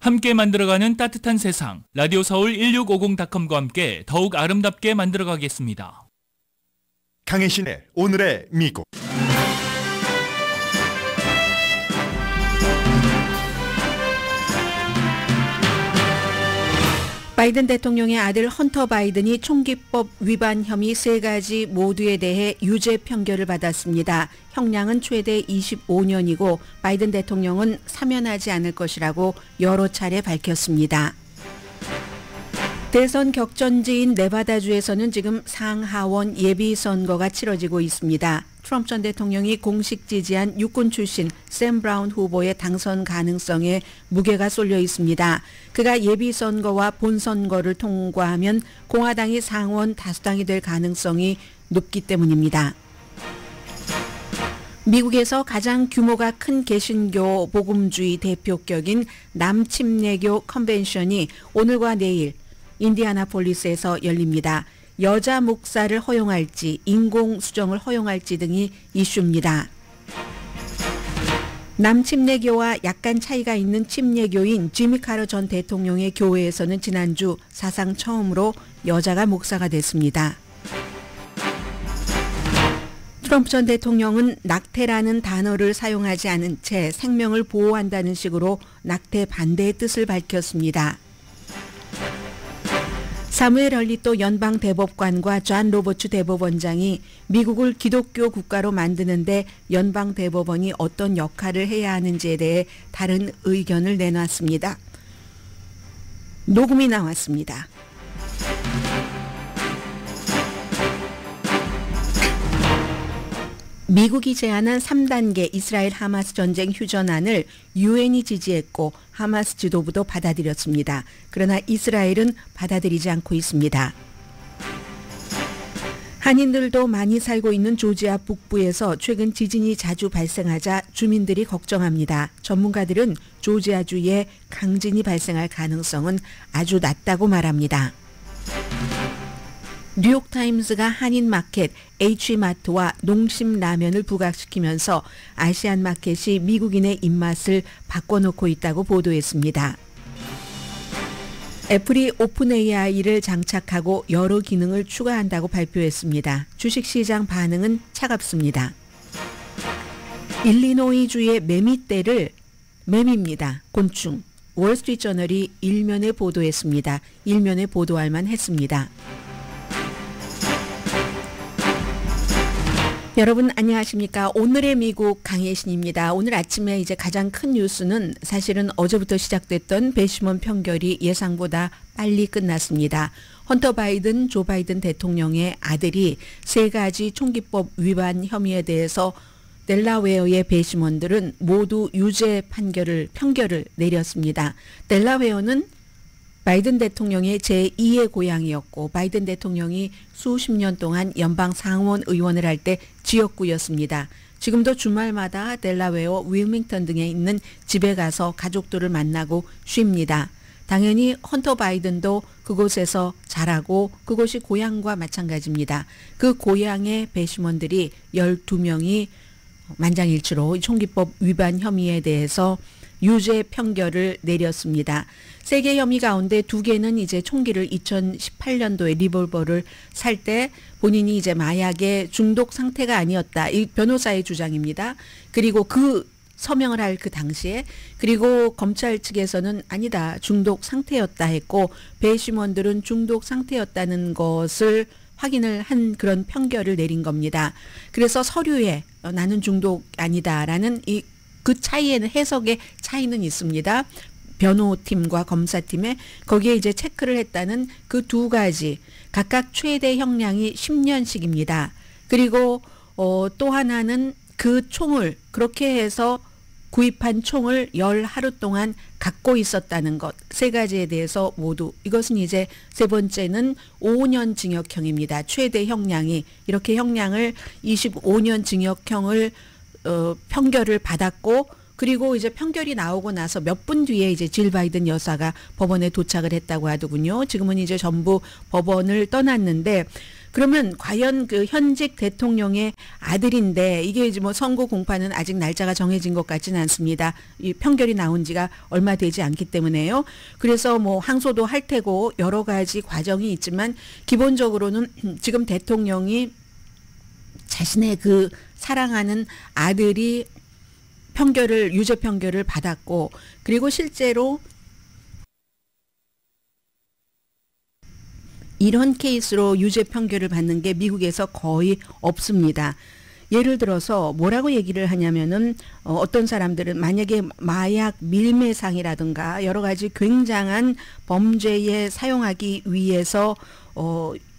함께 만들어가는 따뜻한 세상, 라디오 서울 1650.com과 함께 더욱 아름답게 만들어가겠습니다. 강혜신의 오늘의 미국. 바이든 대통령의 아들 헌터 바이든이 총기법 위반 혐의 3가지 모두에 대해 유죄 판결을 받았습니다. 형량은 최대 25년이고 바이든 대통령은 사면하지 않을 것이라고 여러 차례 밝혔습니다. 대선 격전지인 네바다주에서는 지금 상하원 예비선거가 치러지고 있습니다. 트럼프 전 대통령이 공식 지지한 육군 출신 샘 브라운 후보의 당선 가능성에 무게가 쏠려 있습니다. 그가 예비선거와 본선거를 통과하면 공화당이 상원 다수당이 될 가능성이 높기 때문입니다. 미국에서 가장 규모가 큰 개신교 복음주의 대표격인 남침례교 컨벤션이 오늘과 내일 인디애나폴리스에서 열립니다. 여자 목사를 허용할지 인공수정을 허용할지 등이 이슈입니다. 남침례교와 약간 차이가 있는 침례교인 지미 카터 전 대통령의 교회에서는 지난주 사상 처음으로 여자가 목사가 됐습니다. 트럼프 전 대통령은 낙태라는 단어를 사용하지 않은 채 생명을 보호한다는 식으로 낙태 반대의 뜻을 밝혔습니다. 사무엘 얼리또 연방대법관과 존 로버츠 대법원장이 미국을 기독교 국가로 만드는데 연방대법원이 어떤 역할을 해야 하는지에 대해 다른 의견을 내놨습니다. 녹음이 나왔습니다. 미국이 제안한 3단계 이스라엘 하마스 전쟁 휴전안을 유엔이 지지했고 하마스 지도부도 받아들였습니다. 그러나 이스라엘은 받아들이지 않고 있습니다. 한인들도 많이 살고 있는 조지아 북부에서 최근 지진이 자주 발생하자 주민들이 걱정합니다. 전문가들은 조지아주에 강진이 발생할 가능성은 아주 낮다고 말합니다. 뉴욕타임스가 한인마켓 H마트와 농심라면을 부각시키면서 아시안마켓이 미국인의 입맛을 바꿔놓고 있다고 보도했습니다. 애플이 오픈 AI를 장착하고 여러 기능을 추가한다고 발표했습니다. 주식시장 반응은 차갑습니다. 일리노이주의 매미떼를 매미입니다. 곤충. 월스트리트저널이 일면에 보도했습니다. 일면에 보도할 만했습니다. 여러분 안녕하십니까? 오늘의 미국 강혜신입니다. 오늘 아침에 이제 가장 큰 뉴스는 사실은 어제부터 시작됐던 배심원 판결이 예상보다 빨리 끝났습니다. 헌터 바이든, 조 바이든 대통령의 아들이 3가지 총기법 위반 혐의에 대해서 델라웨어의 배심원들은 모두 유죄 판결을 내렸습니다. 델라웨어는 바이든 대통령의 제2의 고향이었고 바이든 대통령이 수십 년 동안 연방 상원 의원을 할 때 지역구였습니다. 지금도 주말마다 델라웨어, 윌밍턴 등에 있는 집에 가서 가족들을 만나고 쉽니다. 당연히 헌터 바이든도 그곳에서 자라고 그곳이 고향과 마찬가지입니다. 그 고향의 배심원들이 12명이 만장일치로 총기법 위반 혐의에 대해서 유죄 판결을 내렸습니다. 3개 혐의 가운데 2개는 이제 총기를 2018년도에 리볼버를 살 때 본인이 이제 마약의 중독 상태가 아니었다. 이 변호사의 주장입니다. 그리고 그 서명을 할 그 당시에 그리고 검찰 측에서는 아니다. 중독 상태였다 했고 배심원들은 중독 상태였다는 것을 확인을 한 그런 판결을 내린 겁니다. 그래서 서류에 나는 중독 아니다라는 그 차이에는 해석의 차이는 있습니다. 변호팀과 검사팀에 거기에 이제 체크를 했다는 그 2가지 각각 최대 형량이 10년씩입니다. 그리고 또 하나는 그 총을 그렇게 해서 구입한 총을 10하루 동안 갖고 있었다는 것 3가지에 대해서 모두 이것은 이제 3번째는 5년 징역형입니다. 최대 형량이 이렇게 형량을 25년 징역형을 판결을 받았고 그리고 이제 판결이 나오고 나서 몇 분 뒤에 이제 질 바이든 여사가 법원에 도착을 했다고 하더군요. 지금은 이제 전부 법원을 떠났는데 그러면 과연 그 현직 대통령의 아들인데 이게 이제 뭐 선거 공판은 아직 날짜가 정해진 것 같지는 않습니다. 이 판결이 나온 지가 얼마 되지 않기 때문에요. 그래서 뭐 항소도 할 테고 여러 가지 과정이 있지만 기본적으로는 지금 대통령이 자신의 그 사랑하는 아들이 유죄 판결을 받았고, 그리고 실제로 이런 케이스로 유죄 판결을 받는 게 미국에서 거의 없습니다. 예를 들어서 뭐라고 얘기를 하냐면은 어떤 사람들은 만약에 마약 밀매상이라든가 여러 가지 굉장한 범죄에 사용하기 위해서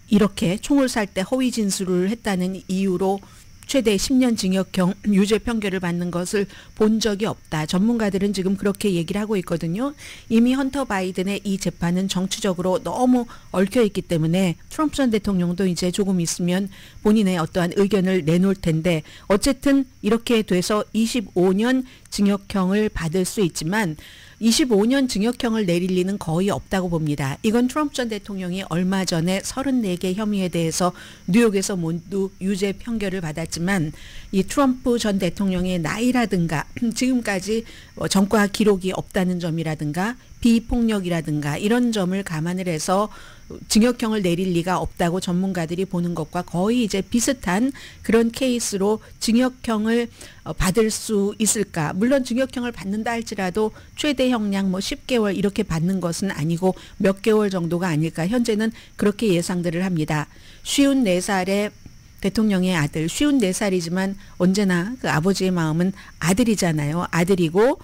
이렇게 총을 살 때 허위 진술을 했다는 이유로 최대 10년 징역형 유죄 판결을 받는 것을 본 적이 없다. 전문가들은 지금 그렇게 얘기를 하고 있거든요. 이미 헌터 바이든의 이 재판은 정치적으로 너무 얽혀 있기 때문에 트럼프 전 대통령도 이제 조금 있으면 본인의 어떠한 의견을 내놓을 텐데, 어쨌든 이렇게 돼서 25년 징역형을 받을 수 있지만 25년 징역형을 내릴 리는 거의 없다고 봅니다. 이건 트럼프 전 대통령이 얼마 전에 34개 혐의에 대해서 뉴욕에서 모두 유죄 판결을 받았지만, 이 트럼프 전 대통령의 나이라든가 지금까지 전과 기록이 없다는 점이라든가 비폭력이라든가 이런 점을 감안을 해서 징역형을 내릴 리가 없다고 전문가들이 보는 것과 거의 이제 비슷한 그런 케이스로 징역형을 받을 수 있을까? 물론 징역형을 받는다 할지라도 최대 형량 뭐 10개월 이렇게 받는 것은 아니고 몇 개월 정도가 아닐까. 현재는 그렇게 예상들을 합니다. 54살의 대통령의 아들, 54살이지만 언제나 그 아버지의 마음은 아들이잖아요. 아들이고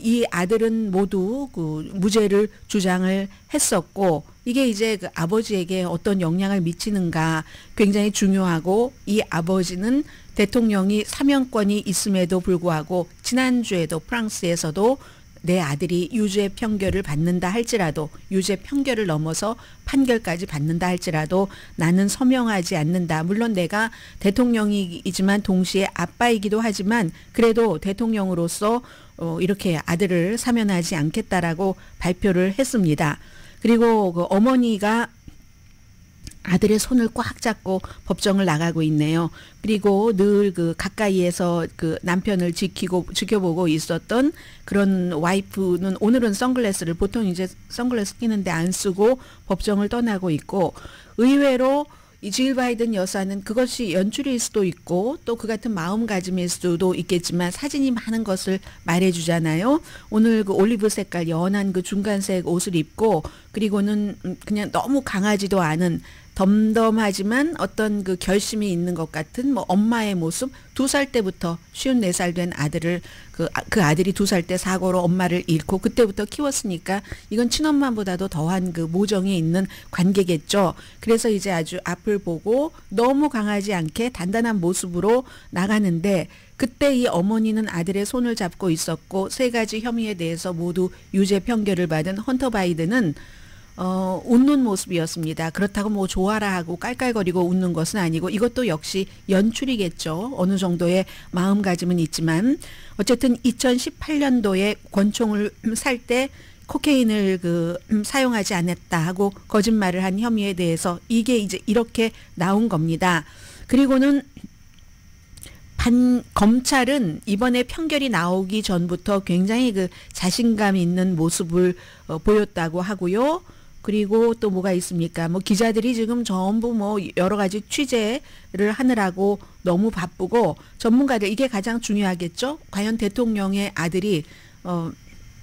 이 아들은 모두 그 무죄를 주장을 했었고, 이게 이제 그 아버지에게 어떤 영향을 미치는가 굉장히 중요하고, 이 아버지는 대통령이 사면권이 있음에도 불구하고 지난주에도 프랑스에서도 내 아들이 유죄 판결을 받는다 할지라도, 유죄 판결을 넘어서 판결까지 받는다 할지라도 나는 서명하지 않는다. 물론 내가 대통령이지만 동시에 아빠이기도 하지만 그래도 대통령으로서 이렇게 아들을 사면하지 않겠다라고 발표를 했습니다. 그리고 그 어머니가 아들의 손을 꽉 잡고 법정을 나가고 있네요. 그리고 늘 그 가까이에서 그 남편을 지켜보고 있었던 그런 와이프는 오늘은 선글라스를, 보통 이제 선글라스 끼는데 안 쓰고 법정을 떠나고 있고, 의외로 이 질 바이든 여사는 그것이 연출일 수도 있고 또 그 같은 마음가짐일 수도 있겠지만 사진이 많은 것을 말해주잖아요. 오늘 그 올리브 색깔 연한 그 중간색 옷을 입고, 그리고는 그냥 너무 강하지도 않은 덤덤하지만 어떤 그 결심이 있는 것 같은 뭐 엄마의 모습. 2살 때부터 54살 된 아들을 그 아들이 2살 때 사고로 엄마를 잃고 그때부터 키웠으니까 이건 친엄마보다도 더한 그 모정이 있는 관계겠죠. 그래서 이제 아주 앞을 보고 너무 강하지 않게 단단한 모습으로 나가는데, 그때 이 어머니는 아들의 손을 잡고 있었고 3가지 혐의에 대해서 모두 유죄 판결을 받은 헌터 바이든은 웃는 모습이었습니다. 그렇다고 뭐 좋아라 하고 깔깔거리고 웃는 것은 아니고, 이것도 역시 연출이겠죠. 어느 정도의 마음가짐은 있지만, 어쨌든 2018년도에 권총을 살 때 코케인을 사용하지 않았다 하고 거짓말을 한 혐의에 대해서 이게 이제 이렇게 나온 겁니다. 그리고는 검찰은 이번에 판결이 나오기 전부터 굉장히 그 자신감 있는 모습을 보였다고 하고요. 그리고 또 뭐가 있습니까? 뭐 기자들이 지금 전부 뭐 여러 가지 취재를 하느라고 너무 바쁘고, 전문가들 이게 가장 중요하겠죠. 과연 대통령의 아들이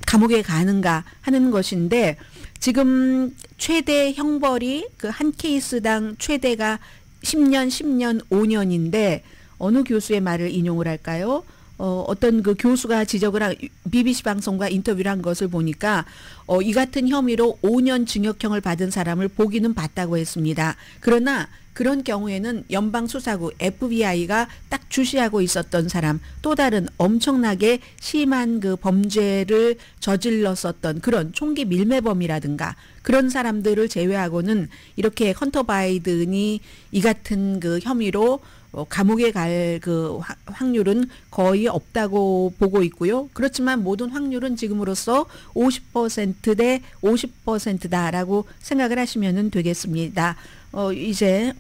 감옥에 가는가 하는 것인데, 지금 최대 형벌이 그 한 케이스당 최대가 10년, 5년인데 어느 교수의 말을 인용을 할까요? 어떤 그 교수가 BBC 방송과 인터뷰를 한 것을 보니까 이 같은 혐의로 5년 징역형을 받은 사람을 보기는 봤다고 했습니다. 그러나 그런 경우에는 연방수사국 FBI가 딱 주시하고 있었던 사람, 또 다른 엄청나게 심한 그 범죄를 저질렀었던 그런 총기 밀매범이라든가 그런 사람들을 제외하고는 이렇게 헌터 바이든이 이 같은 그 혐의로 감옥에 갈 그 확률은 거의 없다고 보고 있고요. 그렇지만 모든 확률은 지금으로서 50%대 50%다라고 생각을 하시면 되겠습니다. 이제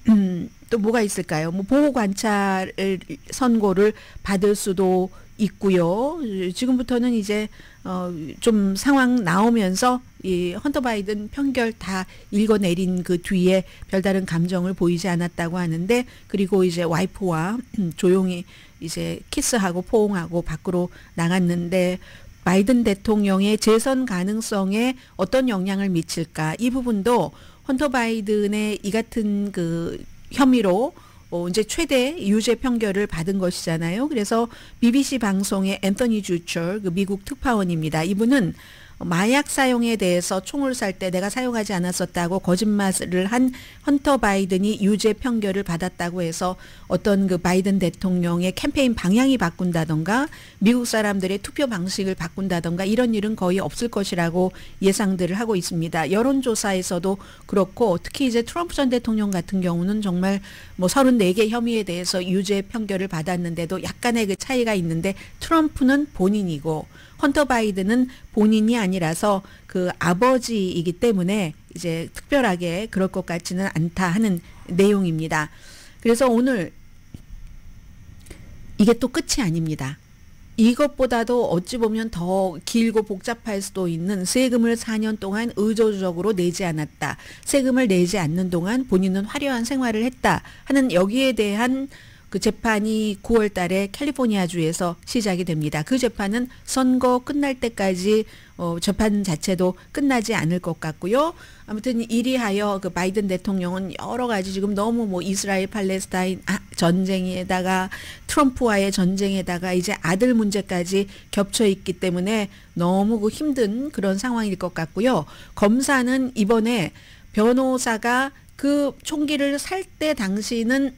또 뭐가 있을까요? 뭐 보호 관찰 선고를 받을 수도 있고요. 지금부터는 이제 좀 상황 나오면서 이 헌터 바이든 편결 다 읽어내린 그 뒤에 별다른 감정을 보이지 않았다고 하는데, 그리고 이제 와이프와 조용히 이제 키스하고 포옹하고 밖으로 나갔는데, 바이든 대통령의 재선 가능성에 어떤 영향을 미칠까, 이 부분도 헌터 바이든의 이 같은 그 혐의로 이제 최대 유죄 판결을 받은 것이잖아요. 그래서 BBC 방송의 앤서니 주처, 그 미국 특파원입니다. 이분은 마약 사용에 대해서 총을 살 때 내가 사용하지 않았었다고 거짓말을 한 헌터 바이든이 유죄 판결을 받았다고 해서 어떤 그 바이든 대통령의 캠페인 방향이 바꾼다던가 미국 사람들의 투표 방식을 바꾼다던가 이런 일은 거의 없을 것이라고 예상들을 하고 있습니다. 여론조사에서도 그렇고, 특히 이제 트럼프 전 대통령 같은 경우는 정말 뭐 34개 혐의에 대해서 유죄 판결을 받았는데도 약간의 그 차이가 있는데, 트럼프는 본인이고 헌터 바이든은 본인이 아니라서 그 아버지이기 때문에 이제 특별하게 그럴 것 같지는 않다 하는 내용입니다. 그래서 오늘 이게 또 끝이 아닙니다. 이것보다도 어찌 보면 더 길고 복잡할 수도 있는, 세금을 4년 동안 의도적으로 내지 않았다, 세금을 내지 않는 동안 본인은 화려한 생활을 했다 하는 여기에 대한 그 재판이 9월 달에 캘리포니아주에서 시작이 됩니다. 그 재판은 선거 끝날 때까지 재판 자체도 끝나지 않을 것 같고요. 아무튼 이리하여 그 바이든 대통령은 여러 가지 지금 너무 뭐 이스라엘 팔레스타인 전쟁에다가 트럼프와의 전쟁에다가 이제 아들 문제까지 겹쳐 있기 때문에 너무 그 힘든 그런 상황일 것 같고요. 검사는 이번에 변호사가 그 총기를 살 때 당시는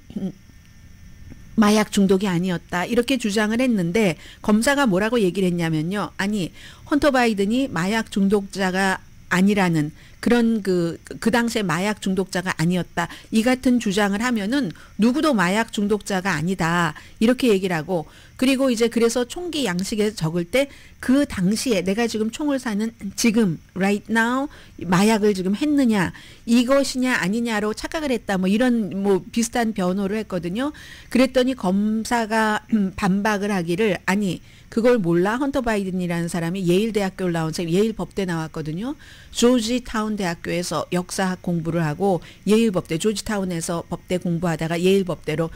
마약 중독이 아니었다 이렇게 주장을 했는데, 검사가 뭐라고 얘기를 했냐면요, 아니 헌터 바이든이 마약 중독자가 아니라는 그런 그 당시에 마약 중독자가 아니었다 이 같은 주장을 하면은 누구도 마약 중독자가 아니다 이렇게 얘기를 하고, 그리고 이제 그래서 총기 양식에 적을 때 그 당시에 내가 지금 총을 사는 지금 right now 마약을 지금 했느냐 이것이냐 아니냐로 착각을 했다 뭐 이런 뭐 비슷한 변호를 했거든요. 그랬더니 검사가 반박을 하기를, 아니 그걸 몰라? 헌터 바이든이라는 사람이 예일 대학교를 나온 사람, 예일 법대 나왔거든요. 조지타운 대학교에서 역사학 공부를 하고 예일 법대, 조지타운에서 법대 공부하다가 예일 법대로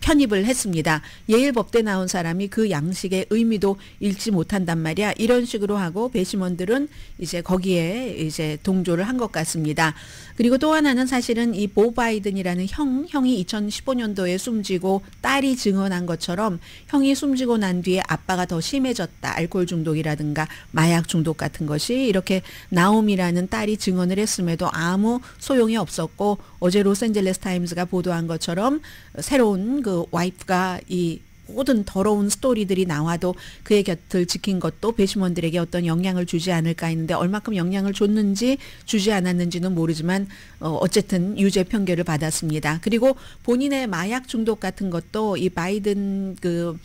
편입을 했습니다. 예일 법대 나온 사람이 그 양식의 의미도 읽지 못한단 말이야. 이런 식으로 하고 배심원들은 이제 거기에 이제 동조를 한 것 같습니다. 그리고 또 하나는 사실은 이 보 바이든이라는 형이 2015년도에 숨지고 딸이 증언한 것처럼 형이 숨지고 난 뒤에 아빠가 더 심해졌다. 알코올 중독이라든가 마약 중독 같은 것이, 이렇게 나옴이라는 딸이 증언을 했음에도 아무 소용이 없었고, 어제 로스앤젤레스 타임즈가 보도한 것처럼 새로운 그 와이프가 이 모든 더러운 스토리들이 나와도 그의 곁을 지킨 것도 배심원들에게 어떤 영향을 주지 않을까 했는데, 얼마큼 영향을 줬는지 주지 않았는지는 모르지만 어쨌든 유죄 판결을 받았습니다. 그리고 본인의 마약 중독 같은 것도 이 바이든 그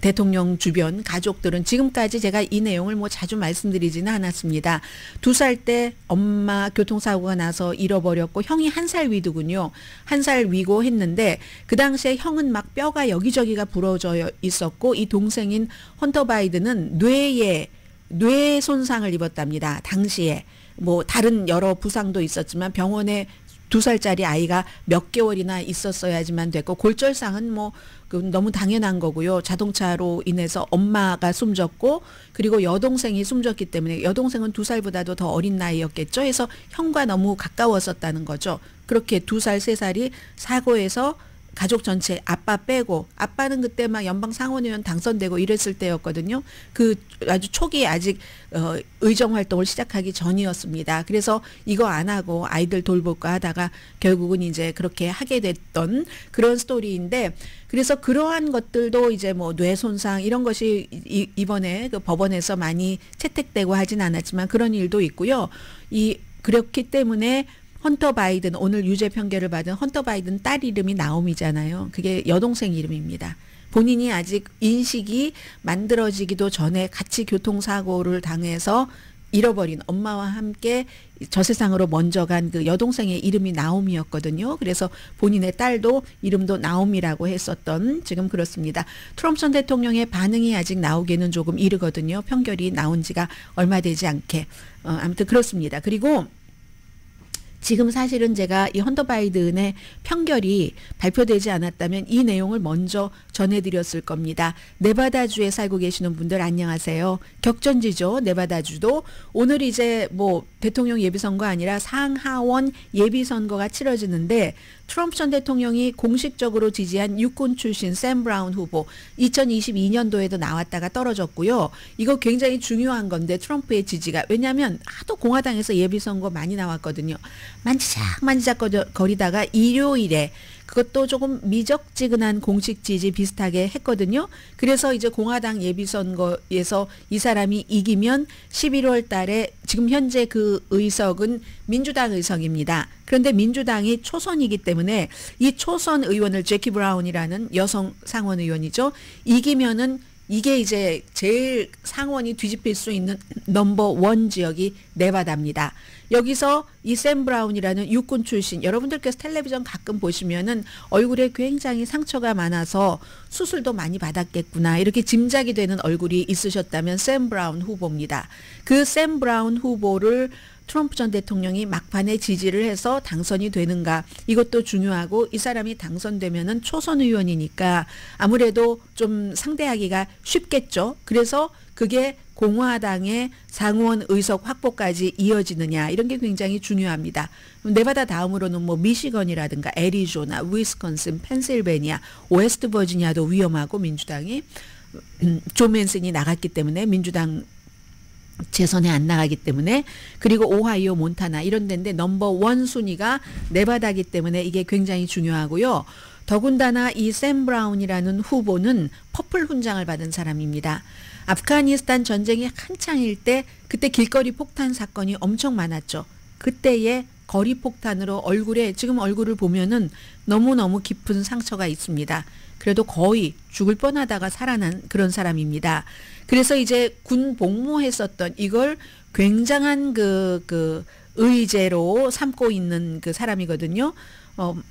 대통령 주변 가족들은 지금까지 제가 이 내용을 뭐 자주 말씀드리지는 않았습니다. 2살 때 엄마 교통사고가 나서 잃어버렸고, 형이 1살 위더군요. 1살 위고 했는데 그 당시에 형은 막 뼈가 여기저기가 부러져 있었고, 이 동생인 헌터 바이든은 뇌 손상을 입었답니다. 당시에 뭐 다른 여러 부상도 있었지만 병원에 2살짜리 아이가 몇 개월이나 있었어야지만 됐고, 골절상은 뭐 너무 당연한 거고요. 자동차로 인해서 엄마가 숨졌고, 그리고 여동생이 숨졌기 때문에, 여동생은 2살보다도 더 어린 나이였겠죠. 해서 형과 너무 가까웠었다는 거죠. 그렇게 2살, 3살이 사고에서 가족 전체 아빠 빼고, 아빠는 그때 막 연방 상원의원 당선되고 이랬을 때였거든요. 그 아주 초기에 아직 의정 활동을 시작하기 전이었습니다. 그래서 이거 안 하고 아이들 돌볼까 하다가 결국은 이제 그렇게 하게 됐던 그런 스토리인데, 그래서 그러한 것들도 이제 뭐 뇌 손상 이런 것이 이번에 그 법원에서 많이 채택되고 하진 않았지만 그런 일도 있고요. 그렇기 때문에 헌터 바이든 오늘 유죄 판결을 받은 헌터 바이든 딸 이름이 나옴이잖아요. 그게 여동생 이름입니다. 본인이 아직 인식이 만들어지기도 전에 같이 교통사고를 당해서 잃어버린 엄마와 함께 저 세상으로 먼저 간 그 여동생의 이름이 나옴이었거든요. 그래서 본인의 딸도 이름도 나옴이라고 했었던 지금 그렇습니다. 트럼프 전 대통령의 반응이 아직 나오기에는 조금 이르거든요. 판결이 나온 지가 얼마 되지 않게. 아무튼 그렇습니다. 그리고 지금 사실은 제가 이 헌터 바이든의 판결이 발표되지 않았다면 이 내용을 먼저 전해드렸을 겁니다. 네바다주에 살고 계시는 분들 안녕하세요. 격전지죠. 네바다주도 오늘 이제 뭐 대통령 예비선거 아니라 상하원 예비선거가 치러지는데 트럼프 전 대통령이 공식적으로 지지한 육군 출신 샘 브라운 후보 2022년도에도 나왔다가 떨어졌고요. 이거 굉장히 중요한 건데 트럼프의 지지가 왜냐하면 하도 공화당에서 예비선거 많이 나왔거든요. 만지작 거리다가 일요일에 그것도 조금 미적지근한 공식 지지 비슷하게 했거든요. 그래서 이제 공화당 예비선거에서 이 사람이 이기면 11월 달에 지금 현재 그 의석은 민주당 의석입니다. 그런데 민주당이 초선이기 때문에 이 초선 의원을 제키 브라운이라는 여성 상원 의원이죠. 이기면은 이게 이제 제일 상원이 뒤집힐 수 있는 넘버 원 지역이 네바다입니다. 여기서 이 샘 브라운이라는 육군 출신 여러분들께서 텔레비전 가끔 보시면은 얼굴에 굉장히 상처가 많아서 수술도 많이 받았겠구나 이렇게 짐작이 되는 얼굴이 있으셨다면 샘 브라운 후보입니다. 그 샘 브라운 후보를 트럼프 전 대통령이 막판에 지지를 해서 당선이 되는가 이것도 중요하고 이 사람이 당선되면은 초선 의원이니까 아무래도 좀 상대하기가 쉽겠죠. 그래서 그게 공화당의 상원 의석 확보까지 이어지느냐 이런 게 굉장히 중요합니다. 네바다 다음으로는 뭐 미시건이라든가 애리조나, 위스콘신, 펜실베니아, 웨스트 버지니아도 위험하고 민주당이 조 맨슨이 나갔기 때문에 민주당 재선에 안 나가기 때문에 그리고 오하이오, 몬타나 이런 데인데 넘버 원 순위가 네바다기 때문에 이게 굉장히 중요하고요. 더군다나 이 샘 브라운이라는 후보는 퍼플 훈장을 받은 사람입니다. 아프가니스탄 전쟁이 한창일 때 그때 길거리 폭탄 사건이 엄청 많았죠. 그때의 거리 폭탄으로 얼굴에 지금 얼굴을 보면은 너무너무 깊은 상처가 있습니다. 그래도 거의 죽을 뻔하다가 살아난 그런 사람입니다. 그래서 이제 군 복무했었던 이걸 굉장한 그 의제로 삼고 있는 그 사람이거든요.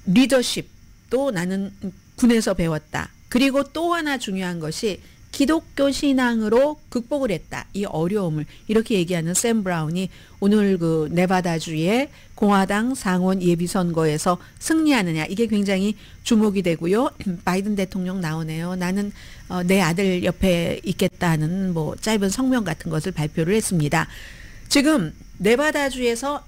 리더십도 나는 군에서 배웠다. 그리고 또 하나 중요한 것이 기독교 신앙으로 극복을 했다. 이 어려움을 이렇게 얘기하는 샘 브라운이 오늘 그 네바다주의 공화당 상원 예비선거에서 승리하느냐 이게 굉장히 주목이 되고요. 바이든 대통령 나오네요. 나는 내 아들 옆에 있겠다는 뭐 짧은 성명 같은 것을 발표를 했습니다. 지금 네바다주에서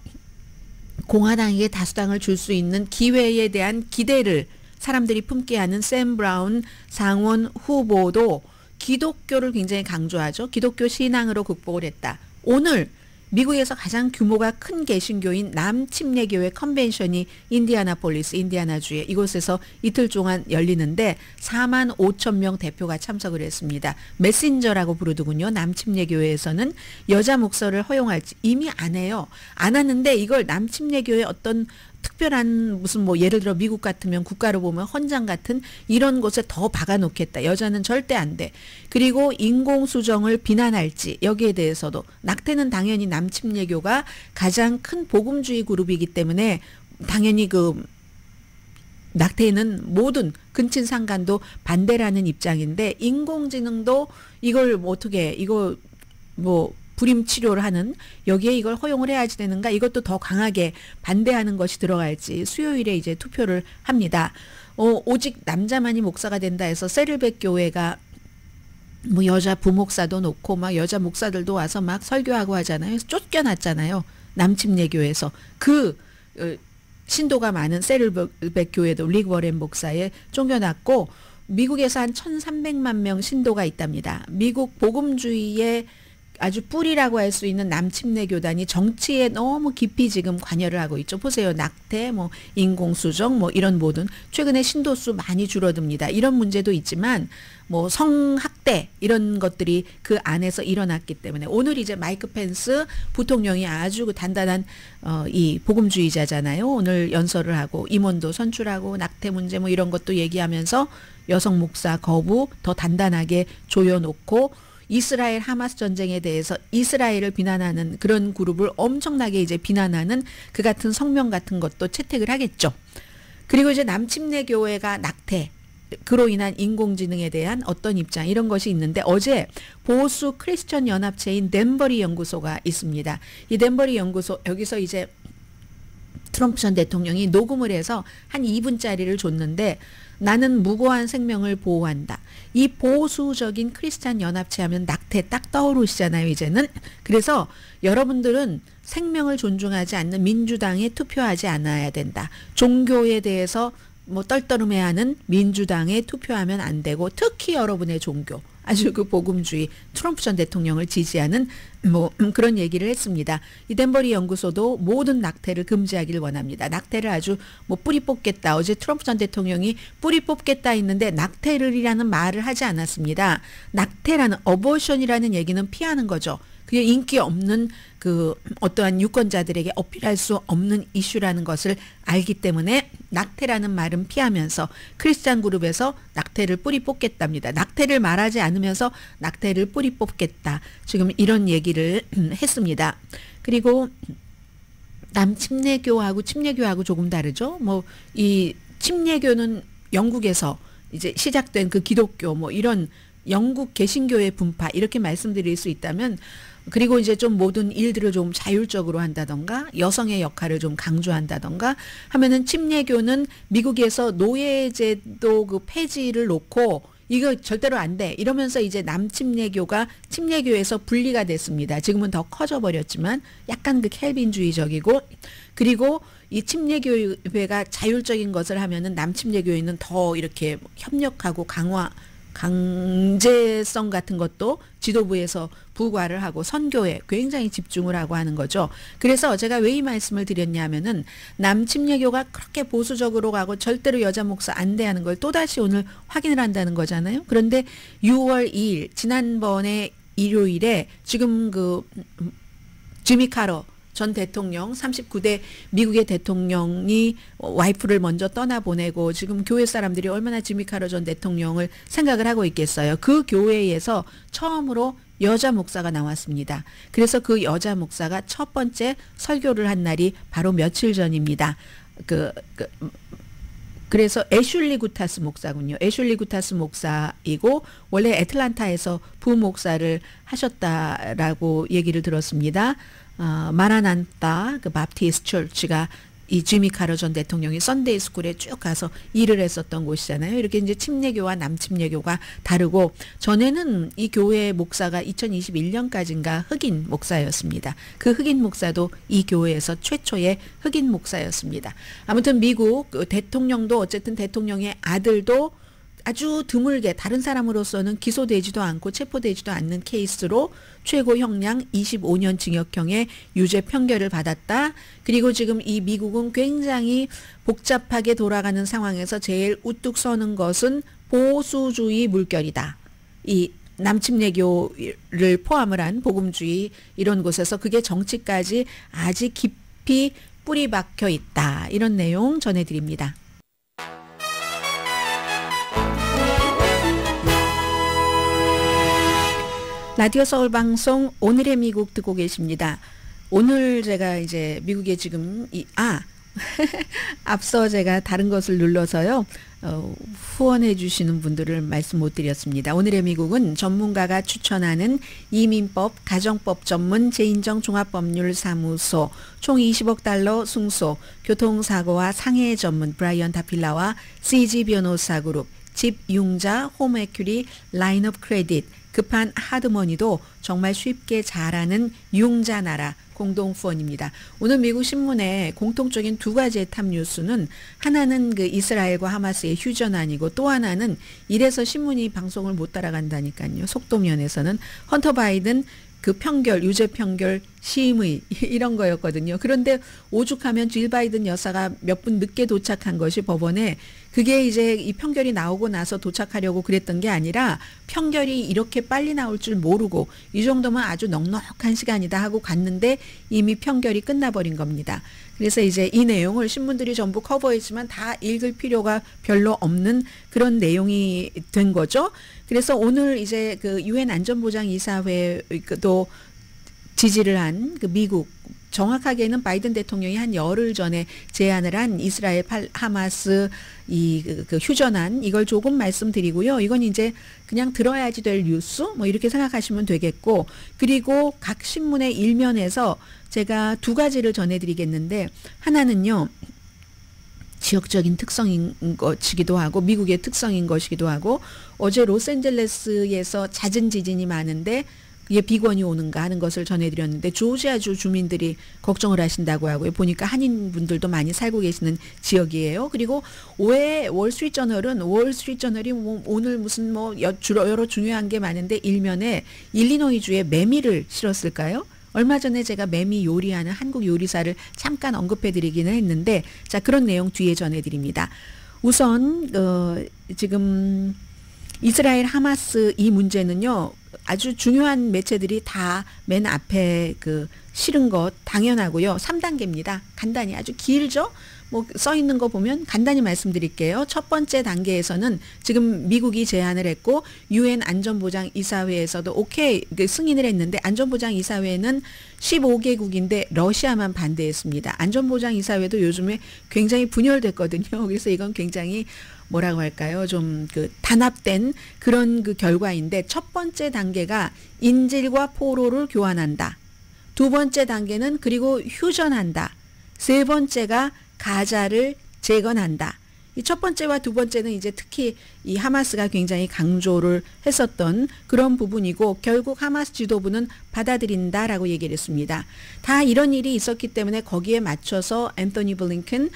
공화당에게 다수당을 줄 수 있는 기회에 대한 기대를 사람들이 품게 하는 샘 브라운 상원 후보도 기독교를 굉장히 강조하죠. 기독교 신앙으로 극복을 했다. 오늘 미국에서 가장 규모가 큰 개신교인 남침례교회 컨벤션이 인디애나폴리스, 인디애나주에 이곳에서 이틀 동안 열리는데 4만 5천 명 대표가 참석을 했습니다. 메신저라고 부르더군요. 남침례교회에서는 여자 목사를 허용할지 이미 안 해요. 안 하는데 이걸 남침례교회 어떤 특별한 무슨 뭐 예를 들어 미국 같으면 국가로 보면 헌장 같은 이런 곳에 더 박아놓겠다. 여자는 절대 안 돼. 그리고 인공수정을 비난할지 여기에 대해서도 낙태는 당연히 남침례교가 가장 큰 복음주의 그룹이기 때문에 당연히 그 낙태는 모든 근친상간도 반대라는 입장인데 인공지능도 이걸 뭐 어떻게 이거 뭐 불임 치료를 하는 여기에 이걸 허용을 해야지 되는가 이것도 더 강하게 반대하는 것이 들어갈지 수요일에 이제 투표를 합니다. 오직 남자만이 목사가 된다 해서 세를백 교회가 뭐 여자 부목사도 놓고 막 여자 목사들도 와서 막 설교하고 하잖아요. 쫓겨났잖아요. 남침례교에서 그 신도가 많은 세를백 교회도 릭 워렌 목사에 쫓겨났고 미국에서 한 1,300만 명 신도가 있답니다. 미국 복음주의의 아주 뿌리라고 할 수 있는 남침내 교단이 정치에 너무 깊이 지금 관여를 하고 있죠. 보세요. 낙태, 뭐 인공수정, 뭐 이런 모든 최근에 신도수 많이 줄어듭니다. 이런 문제도 있지만 뭐 성학대 이런 것들이 그 안에서 일어났기 때문에 오늘 이제 마이크 펜스 부통령이 아주 그 단단한 이 복음주의자잖아요. 오늘 연설을 하고 임원도 선출하고 낙태 문제 뭐 이런 것도 얘기하면서 여성 목사 거부 더 단단하게 조여놓고 이스라엘 하마스 전쟁에 대해서 이스라엘을 비난하는 그런 그룹을 엄청나게 이제 비난하는 그 같은 성명 같은 것도 채택을 하겠죠. 그리고 이제 남침내 교회가 낙태 그로 인한 인공지능에 대한 어떤 입장 이런 것이 있는데 어제 보수 크리스천 연합체인 댄버리 연구소가 있습니다. 이 댄버리 연구소 여기서 이제 트럼프 전 대통령이 녹음을 해서 한 2분짜리를 줬는데 나는 무고한 생명을 보호한다. 이 보수적인 크리스찬 연합체 하면 낙태 딱 떠오르시잖아요, 이제는. 그래서 여러분들은 생명을 존중하지 않는 민주당에 투표하지 않아야 된다. 종교에 대해서 뭐 떨떠름해하는 민주당에 투표하면 안 되고 특히 여러분의 종교 아주 그 복음주의 트럼프 전 대통령을 지지하는 뭐 그런 얘기를 했습니다. 이 댄버리 연구소도 모든 낙태를 금지하기를 원합니다. 낙태를 아주 뭐 뿌리 뽑겠다. 어제 트럼프 전 대통령이 뿌리 뽑겠다 했는데 낙태를이라는 말을 하지 않았습니다. 낙태라는 어버션이라는 얘기는 피하는 거죠. 그게 인기 없는 그 어떠한 유권자들에게 어필할 수 없는 이슈라는 것을 알기 때문에 낙태라는 말은 피하면서 크리스찬 그룹에서 낙태를 뿌리 뽑겠답니다. 낙태를 말하지 않으면서 낙태를 뿌리 뽑겠다. 지금 이런 얘기를 했습니다. 그리고 남침례교하고 침례교하고 조금 다르죠. 뭐 이 침례교는 영국에서 이제 시작된 그 기독교 뭐 이런 영국 개신교의 분파 이렇게 말씀드릴 수 있다면 그리고 이제 좀 모든 일들을 좀 자율적으로 한다던가 여성의 역할을 좀 강조한다던가 하면은 침례교는 미국에서 노예제도 그 폐지를 놓고 이거 절대로 안 돼. 이러면서 이제 남침례교가 침례교에서 분리가 됐습니다. 지금은 더 커져 버렸지만 약간 그 켈빈주의적이고 그리고 이 침례교회가 자율적인 것을 하면은 남침례교회는 더 이렇게 협력하고 강제성 같은 것도 지도부에서 부과를 하고 선교에 굉장히 집중을 하고 하는 거죠. 그래서 제가 왜 이 말씀을 드렸냐면은 남침례교가 그렇게 보수적으로 가고 절대로 여자 목사 안 돼 하는 걸 또다시 오늘 확인을 한다는 거잖아요. 그런데 6월 2일 지난번에 일요일에 지금 그 지미 카러 전 대통령 39대 미국의 대통령이 와이프를 먼저 떠나보내고 지금 교회 사람들이 얼마나 지미 카러 전 대통령을 생각을 하고 있겠어요. 그 교회에서 처음으로 여자 목사가 나왔습니다. 그래서 그 여자 목사가 첫 번째 설교를 한 날이 바로 며칠 전입니다. 그래서 애슐리 구타스 목사군요. 애슐리 구타스 목사이고 원래 애틀란타에서 부목사를 하셨다라고 얘기를 들었습니다. 마라난타 그 바프티스트 처치가 이 지미 카러 전 대통령이 선데이 스쿨에 쭉 가서 일을 했었던 곳이잖아요. 이렇게 이제 침례교와 남침례교가 다르고 전에는 이 교회 목사가 2021년까지인가 흑인 목사였습니다. 그 흑인 목사도 이 교회에서 최초의 흑인 목사였습니다. 아무튼 미국 대통령도 어쨌든 대통령의 아들도 아주 드물게 다른 사람으로서는 기소되지도 않고 체포되지도 않는 케이스로 최고 형량 25년 징역형의 유죄 판결을 받았다. 그리고 지금 이 미국은 굉장히 복잡하게 돌아가는 상황에서 제일 우뚝 서는 것은 보수주의 물결이다. 이 남침례교를 포함을 한 복음주의 이런 곳에서 그게 정치까지 아직 깊이 뿌리 박혀 있다. 이런 내용 전해드립니다. 라디오 서울 방송 오늘의 미국 듣고 계십니다. 오늘 제가 이제 미국에 지금 앞서 제가 다른 것을 눌러서요. 후원해 주시는 분들을 말씀 못 드렸습니다. 오늘의 미국은 전문가가 추천하는 이민법, 가정법 전문 재인정 종합법률사무소 총 20억 달러 승소, 교통사고와 상해 전문 브라이언 다필라와 CG 변호사 그룹, 집융자 홈에큐리 라인업 크레딧, 급한 하드머니도 정말 쉽게 잘하는 융자나라 공동 후원입니다. 오늘 미국 신문에 공통적인 두 가지의 탑 뉴스는 하나는 그 이스라엘과 하마스의 휴전안이고 또 하나는 이래서 신문이 방송을 못 따라간다니까요. 속도 면에서는 헌터 바이든 그 판결, 유죄 판결 심의 이런 거였거든요. 그런데 오죽하면 질 바이든 여사가 몇 분 늦게 도착한 것이 법원에 그게 이제 이 판결이 나오고 나서 도착하려고 그랬던 게 아니라 판결이 이렇게 빨리 나올 줄 모르고 이 정도면 아주 넉넉한 시간이다 하고 갔는데 이미 판결이 끝나버린 겁니다. 그래서 이제 이 내용을 신문들이 전부 커버했지만 다 읽을 필요가 별로 없는 그런 내용이 된 거죠. 그래서 오늘 이제 그 유엔 안전보장이사회도 지지를 한 그 미국, 정확하게는 바이든 대통령이 한 열흘 전에 제안을 한 이스라엘 하마스 그 휴전안, 이걸 조금 말씀드리고요. 이건 이제 그냥 들어야지 될 뉴스 뭐 이렇게 생각하시면 되겠고, 그리고 각 신문의 일면에서 제가 두 가지를 전해드리겠는데, 하나는요, 지역적인 특성인 것이기도 하고 미국의 특성인 것이기도 하고, 어제 로스앤젤레스에서 잦은 지진이 많은데 이게 비건이 오는가 하는 것을 전해드렸는데 조지아주 주민들이 걱정을 하신다고 하고요. 보니까 한인분들도 많이 살고 계시는 지역이에요. 그리고 왜 월스트리트저널이 뭐 오늘 무슨 뭐 여러 중요한 게 많은데 일면에 일리노이주에 매미를 실었을까요? 얼마 전에 제가 매미 요리하는 한국 요리사를 잠깐 언급해드리기는 했는데, 자, 그런 내용 뒤에 전해드립니다. 우선 지금 이스라엘 하마스 이 문제는요, 아주 중요한 매체들이 다 맨 앞에 그 실은 것 당연하고요. 3단계입니다. 간단히 아주 길죠? 뭐 써 있는 거 보면 간단히 말씀드릴게요. 첫 번째 단계에서는 지금 미국이 제안을 했고 유엔 안전보장이사회에서도 오케이 승인을 했는데, 안전보장이사회는 15개국인데 러시아만 반대했습니다. 안전보장이사회도 요즘에 굉장히 분열됐거든요. 그래서 이건 굉장히 뭐라고 할까요? 좀 그 단합된 그런 그 결과인데, 첫 번째 단계가 인질과 포로를 교환한다. 두 번째 단계는 그리고 휴전한다. 세 번째가 가자를 재건한다. 이 첫 번째와 두 번째는 이제 특히 이 하마스가 굉장히 강조를 했었던 그런 부분이고, 결국 하마스 지도부는 받아들인다라고 얘기를 했습니다. 다 이런 일이 있었기 때문에 거기에 맞춰서 앤서니 블링컨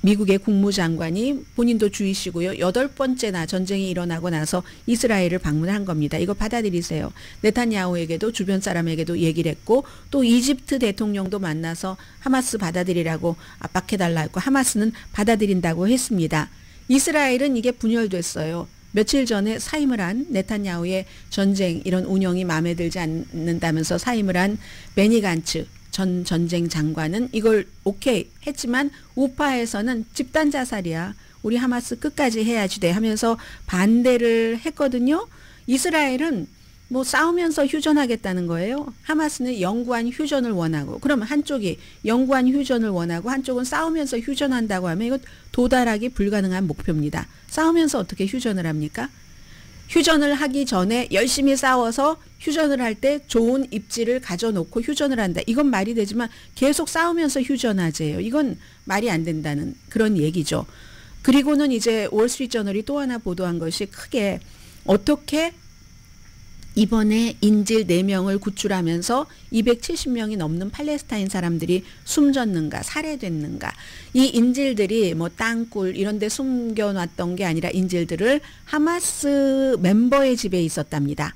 미국의 국무장관이, 본인도 주이시고요, 8번째나 전쟁이 일어나고 나서 이스라엘을 방문한 겁니다. 이거 받아들이세요. 네탄야후에게도 주변 사람에게도 얘기를 했고, 또 이집트 대통령도 만나서 하마스 받아들이라고 압박해달라 했고, 하마스는 받아들인다고 했습니다. 이스라엘은 이게 분열됐어요. 며칠 전에 사임을 한, 네탄야후의 전쟁 이런 운영이 마음에 들지 않는다면서 사임을 한 베니 간츠 전 전쟁 장관은 이걸 오케이 했지만 우파에서는 집단 자살이야, 우리 하마스 끝까지 해야지 돼 하면서 반대를 했거든요. 이스라엘은 뭐 싸우면서 휴전하겠다는 거예요. 하마스는 영구한 휴전을 원하고, 그러면 한쪽이 영구한 휴전을 원하고 한쪽은 싸우면서 휴전한다고 하면 이거 도달하기 불가능한 목표입니다. 싸우면서 어떻게 휴전을 합니까? 휴전을 하기 전에 열심히 싸워서 휴전을 할 때 좋은 입지를 가져놓고 휴전을 한다. 이건 말이 되지만 계속 싸우면서 휴전하재요. 이건 말이 안 된다는 그런 얘기죠. 그리고는 이제 월스트리트저널이 또 하나 보도한 것이 크게, 어떻게 이번에 인질 4명을 구출하면서 270명이 넘는 팔레스타인 사람들이 숨졌는가, 살해됐는가. 이 인질들이 뭐 땅굴 이런 데 숨겨놨던 게 아니라 인질들을 하마스 멤버의 집에 있었답니다.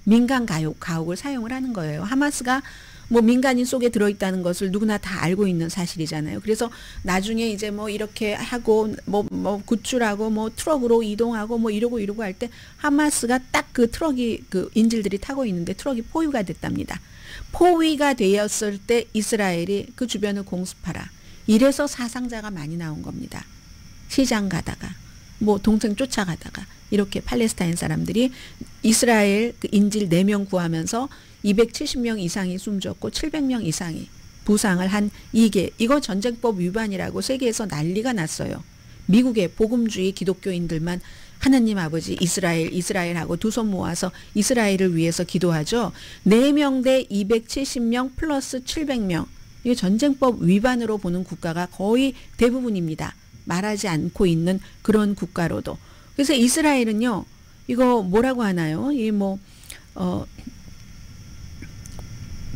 민간 가옥을 사용을 하는 거예요. 하마스가 뭐 민간인 속에 들어있다는 것을 누구나 다 알고 있는 사실이잖아요. 그래서 나중에 이제 뭐 이렇게 하고 뭐 구출하고 뭐 트럭으로 이동하고 뭐 이러고 할 때 하마스가 딱 그 트럭이 그 인질들이 타고 있는데 트럭이 포위가 됐답니다. 포위가 되었을 때 이스라엘이 그 주변을 공습하라. 이래서 사상자가 많이 나온 겁니다. 시장 가다가 뭐 동생 쫓아가다가 이렇게 팔레스타인 사람들이 이스라엘 그 인질 4명 구하면서 270명 이상이 숨졌고 700명 이상이 부상을 한 이거 전쟁법 위반이라고 세계에서 난리가 났어요. 미국의 복음주의 기독교인들만 하나님 아버지 이스라엘하고 두 손 모아서 이스라엘을 위해서 기도하죠. 4명 대 270명 플러스 700명. 이거 전쟁법 위반으로 보는 국가가 거의 대부분입니다. 말하지 않고 있는 그런 국가로도. 그래서 이스라엘은요, 이거 뭐라고 하나요?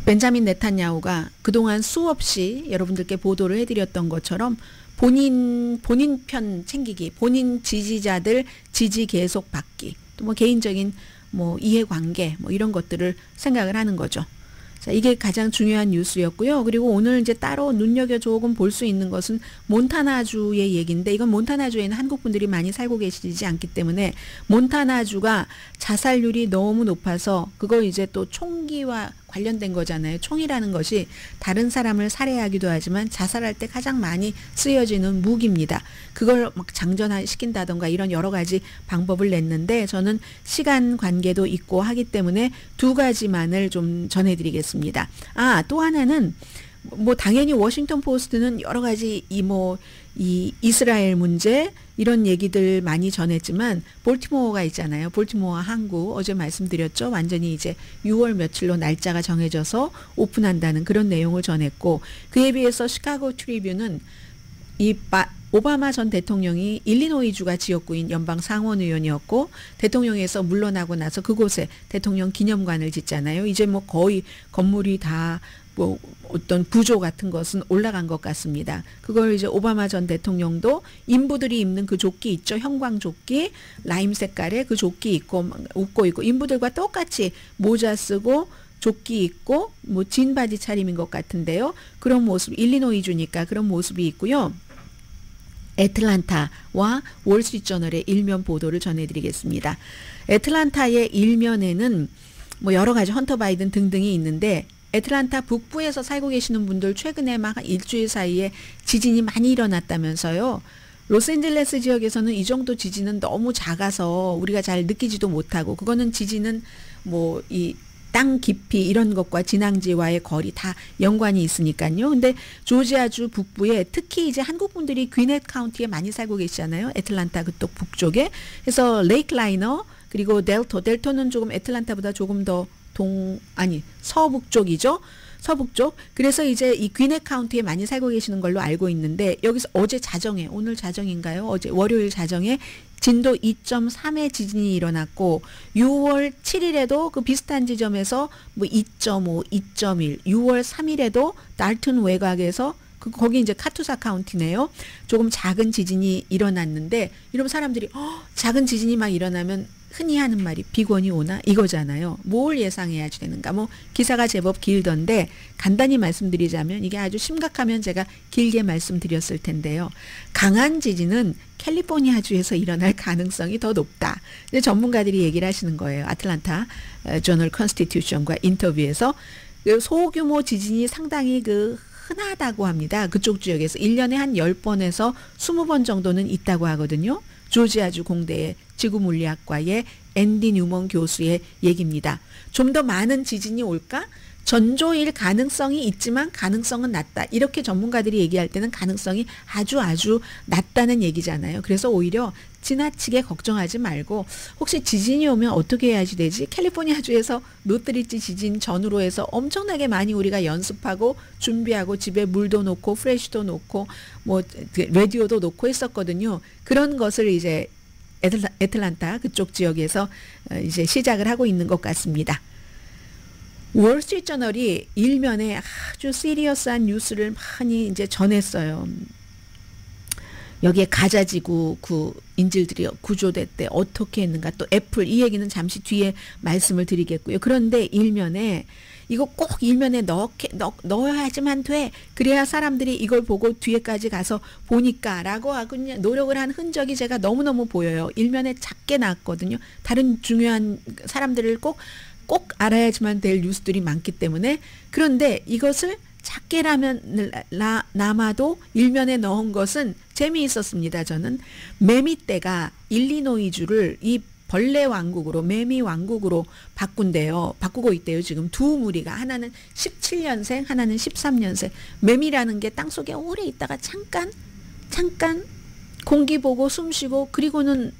벤자민 네탄야후가 그동안 수없이 여러분들께 보도를 해드렸던 것처럼 본인 편 챙기기, 본인 지지자들 지지 계속 받기, 또 뭐 개인적인 뭐 이해관계 뭐 이런 것들을 생각을 하는 거죠. 자, 이게 가장 중요한 뉴스였고요. 그리고 오늘 이제 따로 눈여겨 조금 볼 수 있는 것은 몬타나주의 얘기인데, 이건 몬타나주에는 한국 분들이 많이 살고 계시지 않기 때문에 몬타나주가 자살률이 너무 높아서, 그거 이제 또 총기와 관련된 거잖아요. 총이라는 것이 다른 사람을 살해하기도 하지만 자살할 때 가장 많이 쓰여지는 무기입니다. 그걸 막 장전시킨다던가 이런 여러 가지 방법을 냈는데, 저는 시간 관계도 있고 하기 때문에 두 가지만을 좀 전해드리겠습니다. 또 하나는 뭐 당연히 워싱턴 포스트는 여러 가지 이 이스라엘 문제 이런 얘기들 많이 전했지만, 볼티모어가 있잖아요. 볼티모어 항구 어제 말씀드렸죠. 완전히 이제 6월 며칠로 날짜가 정해져서 오픈한다는 그런 내용을 전했고, 그에 비해서 시카고 트리뷴은 오바마 전 대통령이 일리노이주가 지역구인 연방 상원의원이었고, 대통령에서 물러나고 나서 그곳에 대통령 기념관을 짓잖아요. 이제 뭐 거의 건물이 다 뭐 어떤 구조 같은 것은 올라간 것 같습니다. 그걸 이제 오바마 전 대통령도 인부들이 입는 그 조끼 있죠. 형광 조끼, 라임 색깔의 그 조끼 입고 웃고 있고, 인부들과 똑같이 모자 쓰고 조끼 입고 뭐 진 바지 차림인 것 같은데요. 그런 모습, 일리노이주니까 그런 모습이 있고요. 애틀란타와 월스트리트저널의 일면 보도를 전해드리겠습니다. 애틀란타의 일면에는 뭐 여러 가지 헌터 바이든 등등이 있는데, 애틀란타 북부에서 살고 계시는 분들 최근에 막 일주일 사이에 지진이 많이 일어났다면서요. 로스앤젤레스 지역에서는 이 정도 지진은 너무 작아서 우리가 잘 느끼지도 못하고, 그거는 지진은 뭐 이 땅 깊이 이런 것과 진앙지와의 거리 다 연관이 있으니까요. 근데 조지아주 북부에 특히 이제 한국 분들이 귀넷 카운티에 많이 살고 계시잖아요. 애틀란타 그쪽 북쪽에. 그래서 레이크 라이너 그리고 델토는 조금 애틀란타보다 조금 더 서북쪽이죠. 서북쪽. 그래서 이제 이 귀넷 카운티에 많이 살고 계시는 걸로 알고 있는데, 여기서 어제 자정에, 오늘 자정인가요? 어제 월요일 자정에 진도 2.3의 지진이 일어났고, 6월 7일에도 그 비슷한 지점에서 뭐 2.5, 2.1, 6월 3일에도 달튼 외곽에서 거기 이제 카투사 카운티네요. 조금 작은 지진이 일어났는데, 이러면 사람들이 작은 지진이 막 일어나면 흔히 하는 말이 비권이 오나 이거잖아요. 뭘 예상해야지 되는가. 뭐 기사가 제법 길던데 간단히 말씀드리자면, 이게 아주 심각하면 제가 길게 말씀드렸을 텐데요. 강한 지진은 캘리포니아주에서 일어날 가능성이 더 높다. 이제 전문가들이 얘기를 하시는 거예요. 아틀란타 저널 컨스티튜션과 인터뷰에서 소규모 지진이 상당히 흔하다고 합니다. 그쪽 지역에서 1년에 한 10번에서 20번 정도는 있다고 하거든요. 조지아주 공대의 지구물리학과의 앤디 뉴먼 교수의 얘기입니다. 좀 더 많은 지진이 올까? 전조일 가능성이 있지만 가능성은 낮다. 이렇게 전문가들이 얘기할 때는 가능성이 아주 낮다는 얘기잖아요. 그래서 오히려 지나치게 걱정하지 말고, 혹시 지진이 오면 어떻게 해야지 되지? 캘리포니아주에서 노스리지 지진 전후로 해서 엄청나게 많이 우리가 연습하고 준비하고 집에 물도 놓고 프레쉬도 놓고 뭐 라디오도 놓고 했었거든요. 그런 것을 이제 애틀란타 그쪽 지역에서 이제 시작을 하고 있는 것 같습니다. 월스트리트저널이 일면에 아주 시리어스한 뉴스를 많이 이제 전했어요. 여기에 가자지구 인질들이 구조됐대. 어떻게 했는가. 또 애플, 이 얘기는 잠시 뒤에 말씀을 드리겠고요. 그런데 일면에 이거 꼭 일면에 넣어야지만 돼. 그래야 사람들이 이걸 보고 뒤에까지 가서 보니까 라고 하고 노력을 한 흔적이 제가 너무너무 보여요. 일면에 작게 나왔거든요. 다른 중요한 사람들을 꼭 알아야지만 될 뉴스들이 많기 때문에. 그런데 이것을 작게라면 남아도 일면에 넣은 것은 재미있었습니다. 저는 매미떼가 일리노이주를 이 벌레 왕국으로, 매미 왕국으로 바꾸고 있대요. 지금 두 무리가, 하나는 17년생, 하나는 13년생. 매미라는 게 땅속에 오래 있다가 잠깐 공기 보고 숨 쉬고 그리고는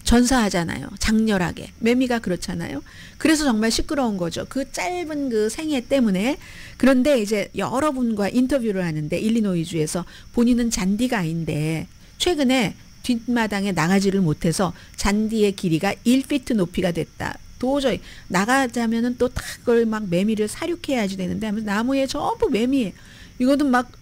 전사하잖아요. 장렬하게. 매미가 그렇잖아요. 그래서 정말 시끄러운 거죠. 그 짧은 그 생애 때문에. 그런데 이제 여러분과 인터뷰를 하는데, 일리노이주에서 본인은 잔디가인데 최근에 뒷마당에 나가지를 못해서 잔디의 길이가 1피트 높이가 됐다. 도저히 나가자면은 또 그걸 막 매미를 사육해야지 되는데 하면서 나무에 전부 매미예요. 이거는 막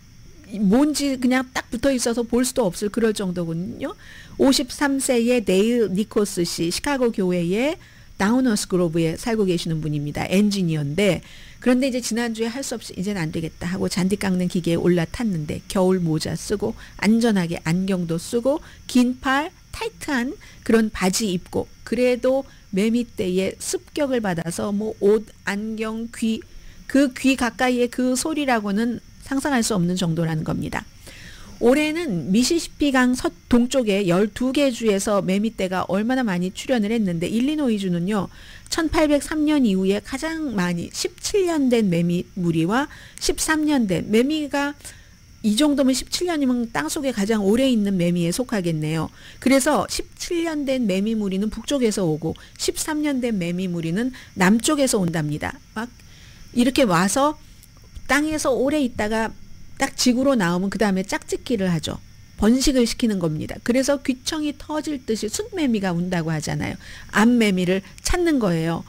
뭔지 그냥 딱 붙어 있어서 볼 수도 없을 그럴 정도거든요. 53세의 네일 니코스 씨, 시카고 교회의 다우너스 그로브에 살고 계시는 분입니다. 엔지니어인데 그런데 이제 지난주에 할 수 없이 이제는 안 되겠다 하고 잔디 깎는 기계에 올라탔는데 겨울 모자 쓰고 안전하게 안경도 쓰고 긴 팔 타이트한 그런 바지 입고 그래도 매미떼의 습격을 받아서 뭐 옷, 안경, 귀 가까이의 그 소리라고는 상상할 수 없는 정도라는 겁니다. 올해는 미시시피강 동쪽에 12개 주에서 매미떼가 얼마나 많이 출현을 했는데 일리노이주는요. 1803년 이후에 가장 많이 17년 된 매미 무리와 13년 된 매미가 이 정도면 17년이면 땅속에 가장 오래 있는 매미에 속하겠네요. 그래서 17년 된 매미 무리는 북쪽에서 오고 13년 된 매미 무리는 남쪽에서 온답니다. 막 이렇게 와서 땅에서 오래 있다가 딱 지구로 나오면 그 다음에 짝짓기를 하죠. 번식을 시키는 겁니다. 그래서 귀청이 터질 듯이 숫매미가 운다고 하잖아요. 암매미를 찾는 거예요.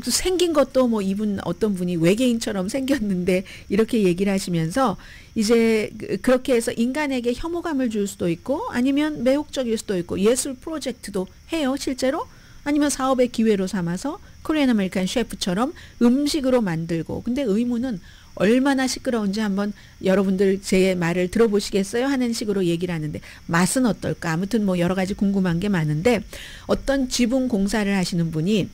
생긴 것도 뭐 이분 어떤 분이 외계인처럼 생겼는데 이렇게 얘기를 하시면서 이제 그렇게 해서 인간에게 혐오감을 줄 수도 있고 아니면 매혹적일 수도 있고 예술 프로젝트도 해요. 실제로. 아니면 사업의 기회로 삼아서 코리안 아메리칸 셰프처럼 음식으로 만들고 근데 의무는 얼마나 시끄러운지 한번 여러분들 제 말을 들어보시겠어요? 하는 식으로 얘기를 하는데 맛은 어떨까? 아무튼 뭐 여러 가지 궁금한 게 많은데 어떤 지붕 공사를 하시는 분이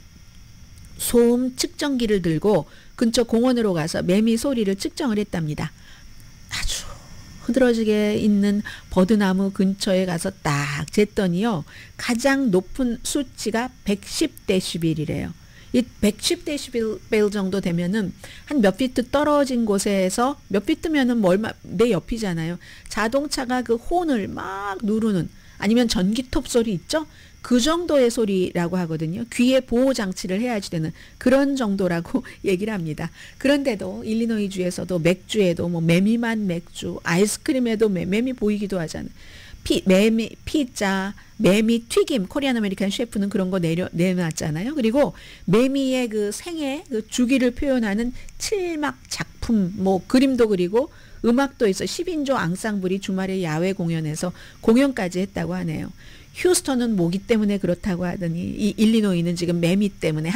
소음 측정기를 들고 근처 공원으로 가서 매미 소리를 측정을 했답니다. 아주 흐드러지게 있는 버드나무 근처에 가서 딱 쟀더니요. 가장 높은 수치가 110데시벨이래요. 이 110데시벨 정도 되면은 한 몇 피트 떨어진 곳에서 몇 피트면은 뭐 얼마 내 옆이잖아요. 자동차가 그 혼을 막 누르는 아니면 전기톱 소리 있죠? 그 정도의 소리라고 하거든요. 귀에 보호 장치를 해야지 되는 그런 정도라고 얘기를 합니다. 그런데도 일리노이주에서도 맥주에도 뭐 매미만 맥주, 아이스크림에도 매미 보이기도 하잖아요. 매미 피자, 매미 튀김, 코리안 아메리칸 셰프는 그런 거 내놨잖아요. 그리고 매미의 그 생애, 그 주기를 표현하는 칠막 작품, 뭐 그림도 그리고 음악도 있어 10인조 앙상블이 주말에 야외 공연에서 공연까지 했다고 하네요. 휴스턴은 모기 때문에 그렇다고 하더니 이 일리노이는 지금 매미 때문에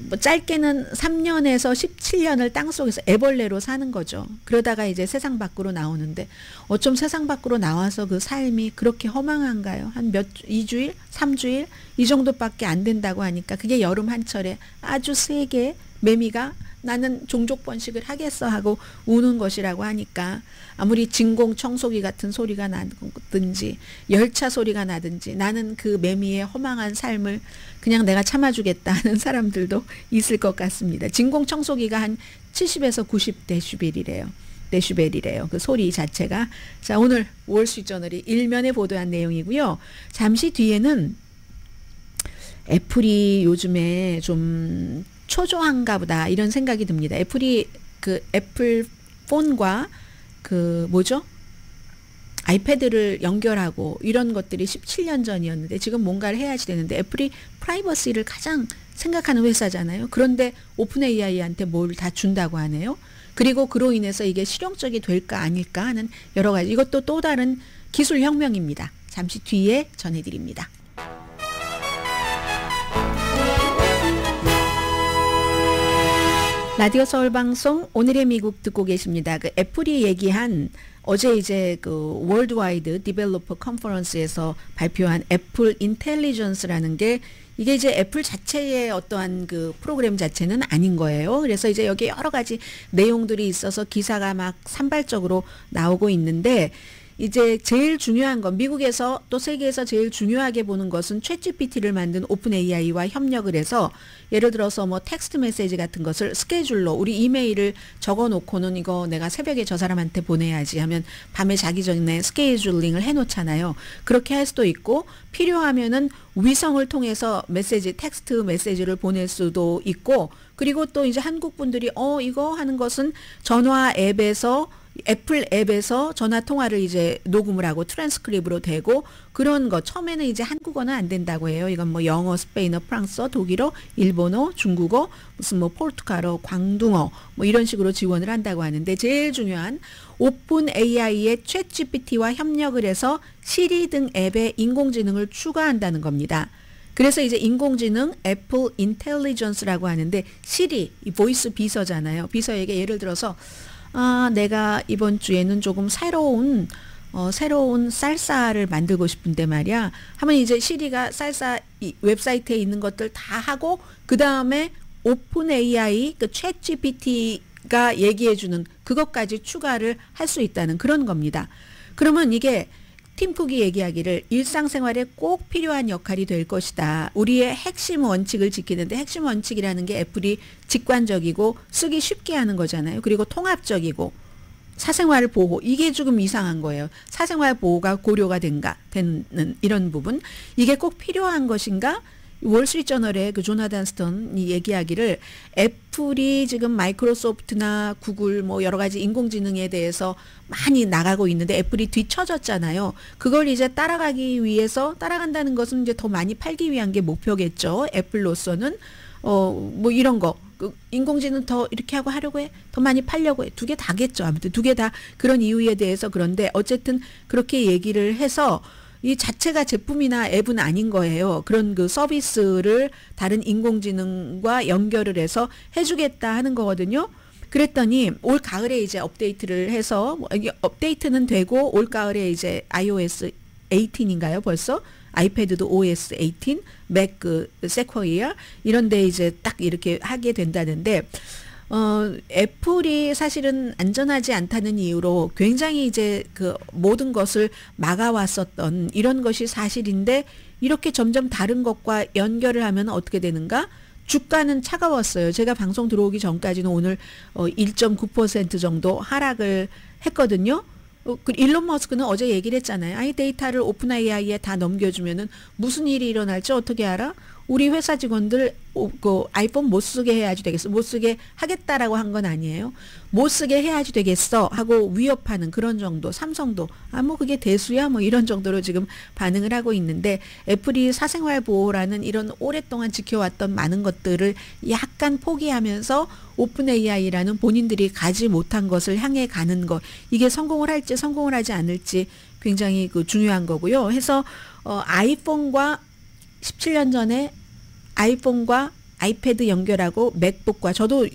뭐 짧게는 3년에서 17년을 땅속에서 애벌레로 사는 거죠. 그러다가 이제 세상 밖으로 나오는데 어쩜 세상 밖으로 나와서 그 삶이 그렇게 허망한가요? 한 2주일, 3주일 이 정도밖에 안 된다고 하니까 그게 여름 한철에 아주 세게 매미가 나는 종족 번식을 하겠어 하고 우는 것이라고 하니까 아무리 진공 청소기 같은 소리가 나든지 열차 소리가 나든지 나는 그 매미의 허망한 삶을 그냥 내가 참아주겠다 하는 사람들도 있을 것 같습니다. 진공 청소기가 한 70에서 90데시벨이래요. 그 소리 자체가. 자, 오늘 월스트리트저널이 일면에 보도한 내용이고요. 잠시 뒤에는 애플이 요즘에 좀 초조한가 보다 이런 생각이 듭니다. 애플이 그 애플 폰과 그 뭐죠? 아이패드를 연결하고 이런 것들이 17년 전이었는데 지금 뭔가를 해야지 되는데 애플이 프라이버시를 가장 생각하는 회사잖아요. 그런데 오픈 AI한테 뭘 다 준다고 하네요. 그리고 그로 인해서 이게 실용적이 될까 아닐까 하는 여러 가지 이것도 또 다른 기술 혁명입니다. 잠시 뒤에 전해드립니다. 라디오 서울 방송 오늘의 미국 듣고 계십니다. 그 애플이 얘기한 어제 이제 그 월드와이드 디벨로퍼 컨퍼런스에서 발표한 애플 인텔리전스라는 게 이게 이제 애플 자체의 어떠한 그 프로그램 자체는 아닌 거예요. 그래서 이제 여기 여러 가지 내용들이 있어서 기사가 막 산발적으로 나오고 있는데 이제 제일 중요한 건 미국에서 또 세계에서 제일 중요하게 보는 것은 챗GPT를 만든 오픈 AI와 협력을 해서 예를 들어서 뭐 텍스트 메시지 같은 것을 스케줄로 우리 이메일을 적어 놓고는 이거 내가 새벽에 저 사람한테 보내야지 하면 밤에 자기 전에 스케줄링을 해 놓잖아요. 그렇게 할 수도 있고 필요하면은 위성을 통해서 텍스트 메시지를 보낼 수도 있고 그리고 또 이제 한국 분들이 이거 하는 것은 전화 앱에서 애플 앱에서 전화 통화를 이제 녹음을 하고 트랜스크립으로 되고 그런 거 처음에는 이제 한국어는 안 된다고 해요. 이건 뭐 영어, 스페인어, 프랑스어, 독일어, 일본어, 중국어, 무슨 뭐 포르투갈어, 광둥어 뭐 이런 식으로 지원을 한다고 하는데 제일 중요한 오픈 AI의 챗GPT와 협력을 해서 시리 등 앱에 인공지능을 추가한다는 겁니다. 그래서 이제 인공지능 애플 인텔리전스라고 하는데 시리, 이 보이스 비서잖아요. 비서에게 예를 들어서 내가 이번 주에는 조금 새로운 쌀쌀을 만들고 싶은데 말이야. 하면 이제 시리가 쌀쌀 이 웹사이트에 있는 것들 다 하고 그 다음에 오픈 AI 그 챗 GPT가 얘기해주는 그것까지 추가를 할 수 있다는 그런 겁니다. 그러면 이게 팀 쿡이 얘기하기를 일상생활에 꼭 필요한 역할이 될 것이다. 우리의 핵심 원칙을 지키는데 핵심 원칙이라는 게 애플이 직관적이고 쓰기 쉽게 하는 거잖아요. 그리고 통합적이고 사생활 보호 이게 조금 이상한 거예요. 사생활 보호가 고려가 되는 이런 부분 이게 꼭 필요한 것인가? 월스트리트저널의 그 조나단 스턴이 얘기하기를 애플이 지금 마이크로소프트나 구글 뭐 여러 가지 인공지능에 대해서 많이 나가고 있는데 애플이 뒤처졌잖아요. 그걸 이제 따라가기 위해서 따라간다는 것은 이제 더 많이 팔기 위한 게 목표겠죠. 애플로서는 뭐 이런 거 인공지능 더 이렇게 하고 하려고 해. 더 많이 팔려고 해. 두 개 다겠죠. 아무튼 두 개 다 그런 이유에 대해서 그런데 어쨌든 그렇게 얘기를 해서 이 자체가 제품이나 앱은 아닌 거예요. 그런 그 서비스를 다른 인공지능과 연결을 해서 해주겠다 하는 거거든요. 그랬더니 올 가을에 이제 업데이트를 해서 업데이트는 되고 올 가을에 이제 iOS 18인가요 벌써? 아이패드도 OS 18, 맥 그 세쿼이어 이런데 이제 딱 이렇게 하게 된다는데 애플이 사실은 안전하지 않다는 이유로 굉장히 이제 그 모든 것을 막아왔었던 이런 것이 사실인데 이렇게 점점 다른 것과 연결을 하면 어떻게 되는가? 주가는 차가웠어요. 제가 방송 들어오기 전까지는 오늘 1.9% 정도 하락을 했거든요. 그 일론 머스크는 어제 얘기를 했잖아요. 아이 데이터를 오픈 AI에 다 넘겨주면은 무슨 일이 일어날지 어떻게 알아? 우리 회사 직원들 그 아이폰 못 쓰게 해야지 되겠어. 못 쓰게 하겠다라고 한 건 아니에요. 못 쓰게 해야지 되겠어 하고 위협하는 그런 정도. 삼성도 뭐 그게 대수야 뭐 이런 정도로 지금 반응을 하고 있는데 애플이 사생활 보호라는 이런 오랫동안 지켜왔던 많은 것들을 약간 포기하면서 오픈 AI라는 본인들이 가지 못한 것을 향해 가는 것. 이게 성공을 할지 성공을 하지 않을지 굉장히 그 중요한 거고요. 해서 아이폰과 17년 전에 아이폰과 아이패드 연결하고 맥북과 저도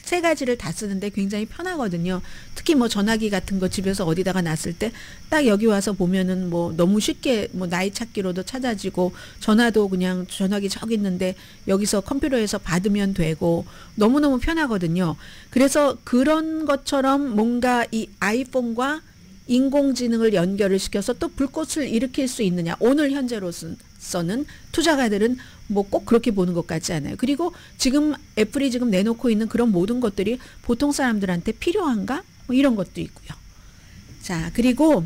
세 가지를 다 쓰는데 굉장히 편하거든요. 특히 뭐 전화기 같은 거 집에서 어디다가 놨을 때 딱 여기 와서 보면은 뭐 너무 쉽게 뭐 나이 찾기로도 찾아지고 전화도 그냥 전화기 저기 있는데 여기서 컴퓨터에서 받으면 되고 너무너무 편하거든요. 그래서 그런 것처럼 뭔가 이 아이폰과 인공지능을 연결을 시켜서 또 불꽃을 일으킬 수 있느냐. 오늘 현재로서는 투자가들은 뭐 꼭 그렇게 보는 것 같지 않아요. 그리고 지금 애플이 지금 내놓고 있는 그런 모든 것들이 보통 사람들한테 필요한가? 뭐 이런 것도 있고요. 자, 그리고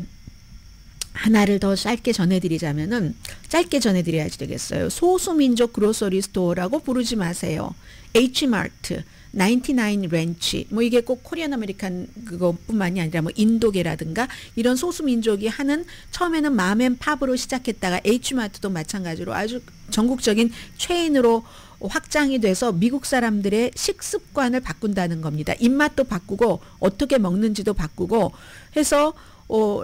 하나를 더 짧게 전해드리자면은 짧게 전해드려야지 되겠어요. 소수민족 그로서리 스토어라고 부르지 마세요. H마트, 99 렌치 뭐 이게 꼭 코리안 아메리칸 그것뿐만이 아니라 뭐 인도계라든가 이런 소수민족이 하는 처음에는 맘앤팝으로 시작했다가 H마트도 마찬가지로 아주 전국적인 체인으로 확장이 돼서 미국 사람들의 식습관을 바꾼다는 겁니다. 입맛도 바꾸고 어떻게 먹는지도 바꾸고 해서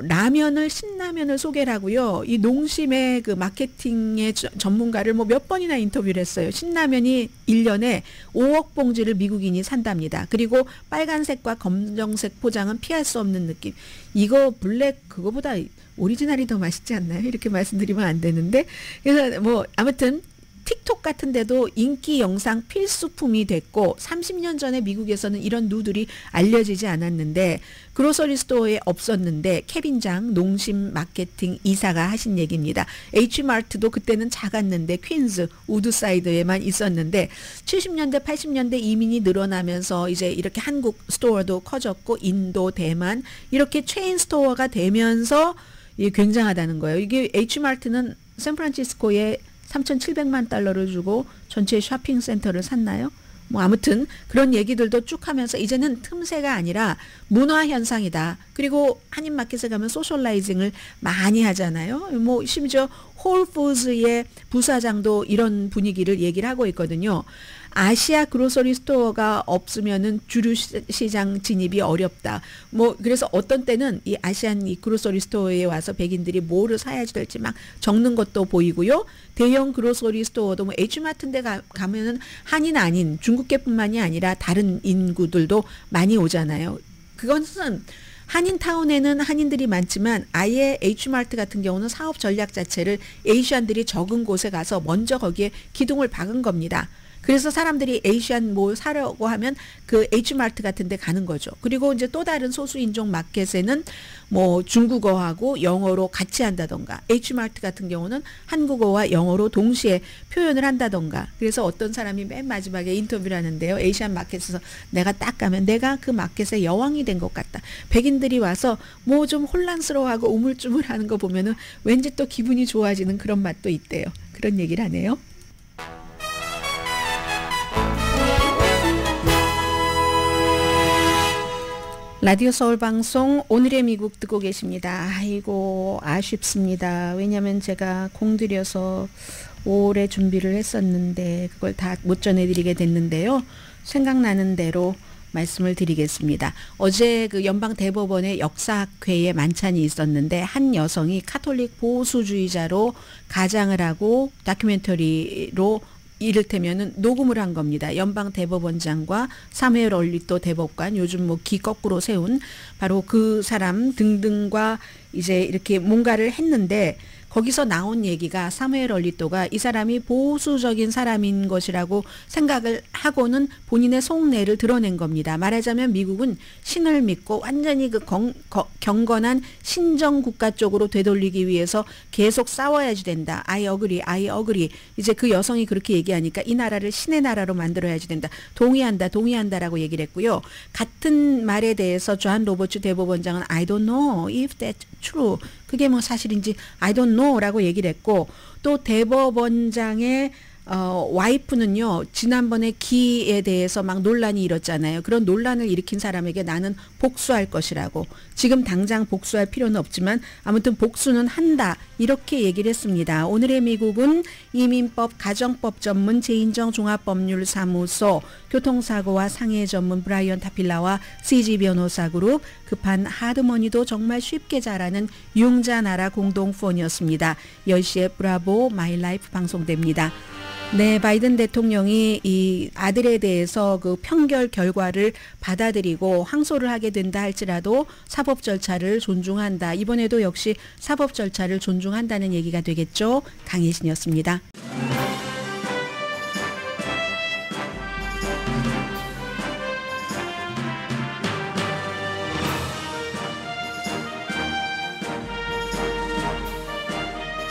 라면을 신라면을 소개를 하고요. 이 농심의 그 마케팅의 전문가를 뭐 몇 번이나 인터뷰를 했어요. 신라면이 1년에 5억 봉지를 미국인이 산답니다. 그리고 빨간색과 검정색 포장은 피할 수 없는 느낌. 이거 블랙 그거보다 오리지널이 더 맛있지 않나요? 이렇게 말씀드리면 안 되는데. 그래서 뭐 아무튼 틱톡 같은 데도 인기 영상 필수품이 됐고 30년 전에 미국에서는 이런 누들이 알려지지 않았는데 그로서리 스토어에 없었는데 케빈장 농심 마케팅 이사가 하신 얘기입니다. H마트도 그때는 작았는데 퀸즈, 우드사이드에만 있었는데 70년대 80년대 이민이 늘어나면서 이제 이렇게 한국 스토어도 커졌고 인도, 대만 이렇게 체인 스토어가 되면서 굉장하다는 거예요. 이게 H마트는 샌프란시스코에 3,700만 달러를 주고 전체 쇼핑센터를 샀나요? 뭐 아무튼 그런 얘기들도 쭉 하면서 이제는 틈새가 아니라 문화 현상이다. 그리고 한인마켓에 가면 소셜라이징을 많이 하잖아요. 뭐 심지어 홀푸드의 부사장도 이런 분위기를 얘기를 하고 있거든요. 아시아 그로서리 스토어가 없으면은 주류 시장 진입이 어렵다. 뭐 그래서 어떤 때는 이 아시안 이 그로서리 스토어에 와서 백인들이 뭐를 사야 될지 막 적는 것도 보이고요. 대형 그로서리 스토어도 뭐 H마트인데 가면은 한인 아닌 중국계뿐만이 아니라 다른 인구들도 많이 오잖아요. 그것은 한인타운에는 한인들이 많지만 아예 H마트 같은 경우는 사업 전략 자체를 에이시안들이 적은 곳에 가서 먼저 거기에 기둥을 박은 겁니다. 그래서 사람들이 에이시안 뭐 사려고 하면 그 H마트 같은 데 가는 거죠. 그리고 이제 또 다른 소수인종 마켓에는 뭐 중국어하고 영어로 같이 한다던가 H마트 같은 경우는 한국어와 영어로 동시에 표현을 한다던가 그래서 어떤 사람이 맨 마지막에 인터뷰를 하는데요. 에이시안 마켓에서 내가 딱 가면 내가 그 마켓의 여왕이 된 것 같다. 백인들이 와서 뭐 좀 혼란스러워하고 우물쭈물하는 거 보면은 왠지 또 기분이 좋아지는 그런 맛도 있대요. 그런 얘기를 하네요. 라디오 서울 방송 오늘의 미국 듣고 계십니다. 아이고 아쉽습니다. 왜냐하면 제가 공들여서 오래 준비를 했었는데 그걸 다 못 전해드리게 됐는데요. 생각나는 대로 말씀을 드리겠습니다. 어제 그 연방대법원의 역사학회에 만찬이 있었는데 한 여성이 카톨릭 보수주의자로 가장을 하고 다큐멘터리로 이를테면은 녹음을 한 겁니다. 연방 대법원장과 사무엘 얼리토 대법관 요즘 뭐 기 거꾸로 세운 바로 그 사람 등등과 이제 이렇게 뭔가를 했는데 거기서 나온 얘기가 사무엘 얼리토가 이 사람이 보수적인 사람인 것이라고 생각을 하고는 본인의 속내를 드러낸 겁니다. 말하자면 미국은 신을 믿고 완전히 그 경건한 신정 국가 쪽으로 되돌리기 위해서 계속 싸워야지 된다. I agree. 이제 그 여성이 그렇게 얘기하니까 이 나라를 신의 나라로 만들어야지 된다. 동의한다라고 얘기를 했고요. 같은 말에 대해서 존 로버츠 대법원장은 I don't know if that's true. 그게 뭐 사실인지 I don't know라고 얘기를 했고 또 대법원장의 와이프는요 지난번에 기에 대해서 막 논란이 일었잖아요. 그런 논란을 일으킨 사람에게 나는 복수할 것이라고 지금 당장 복수할 필요는 없지만 아무튼 복수는 한다 이렇게 얘기를 했습니다. 오늘의 미국은 이민법 가정법 전문 제인정 종합법률사무소 교통사고와 상해 전문 브라이언 타필라와 CG 변호사 그룹 급한 하드머니도 정말 쉽게 잘하는 융자나라 공동폰이었습니다. 10시에 브라보 마이 라이프 방송됩니다. 네, 바이든 대통령이 이 아들에 대해서 그 판결 결과를 받아들이고 항소를 하게 된다 할지라도 사법 절차를 존중한다. 이번에도 역시 사법 절차를 존중한다는 얘기가 되겠죠. 강혜신이었습니다.